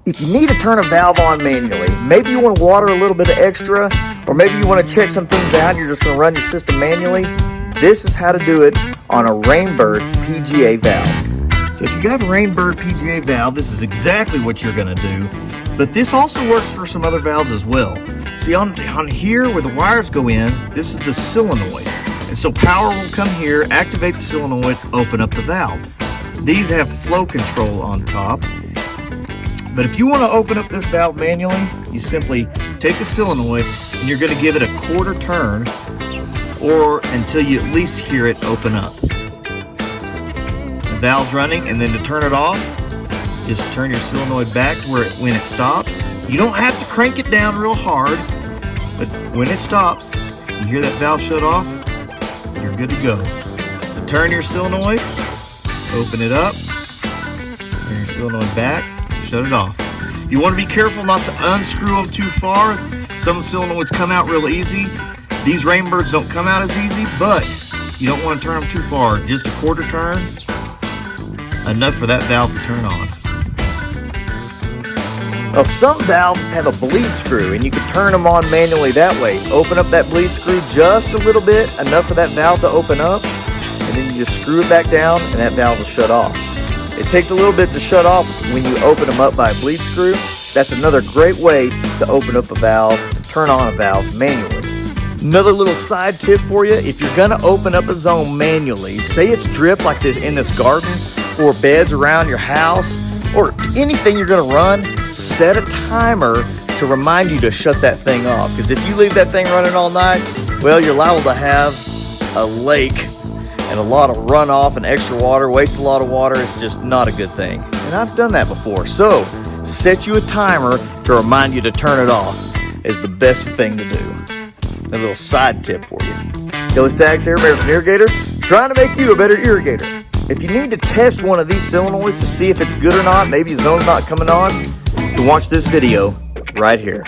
If you need to turn a valve on manually, maybe you want to water a little bit of extra, or maybe you want to check some things out and you're just going to run your system manually, this is how to do it on a Rainbird PGA valve. So if you got a Rainbird PGA valve, this is exactly what you're going to do. But this also works for some other valves as well. See, on here where the wires go in, this is the solenoid. And so power will come here, activate the solenoid, open up the valve. These have flow control on top. But if you want to open up this valve manually, you simply take the solenoid and you're going to give it a quarter turn, or until you at least hear it open up. The valve's running, and then to turn it off, just turn your solenoid back to where when it stops. You don't have to crank it down real hard, but when it stops, you hear that valve shut off, you're good to go. So turn your solenoid, open it up, turn your solenoid back, shut it off. You want to be careful not to unscrew them too far. Some solenoids come out real easy. These Rainbirds don't come out as easy, but you don't want to turn them too far. Just a quarter turn, enough for that valve to turn on. Well, some valves have a bleed screw, and you can turn them on manually that way. Open up that bleed screw just a little bit, enough for that valve to open up, and then you just screw it back down, and that valve will shut off. It takes a little bit to shut off when you open them up by a bleed screw. That's another great way to open up a valve, turn on a valve manually. Another little side tip for you, if you're gonna open up a zone manually, say it's drip like this in this garden, or beds around your house, or anything you're gonna run, set a timer to remind you to shut that thing off. Because if you leave that thing running all night, well, you're liable to have a lake and a lot of runoff and extra water, waste a lot of water. It's just not a good thing. And I've done that before. So set you a timer to remind you to turn it off is the best thing to do. A little side tip for you. Billy Staggs here, American Irrigator, trying to make you a better irrigator. If you need to test one of these solenoids to see if it's good or not, maybe the zone's not coming on, you can watch this video right here.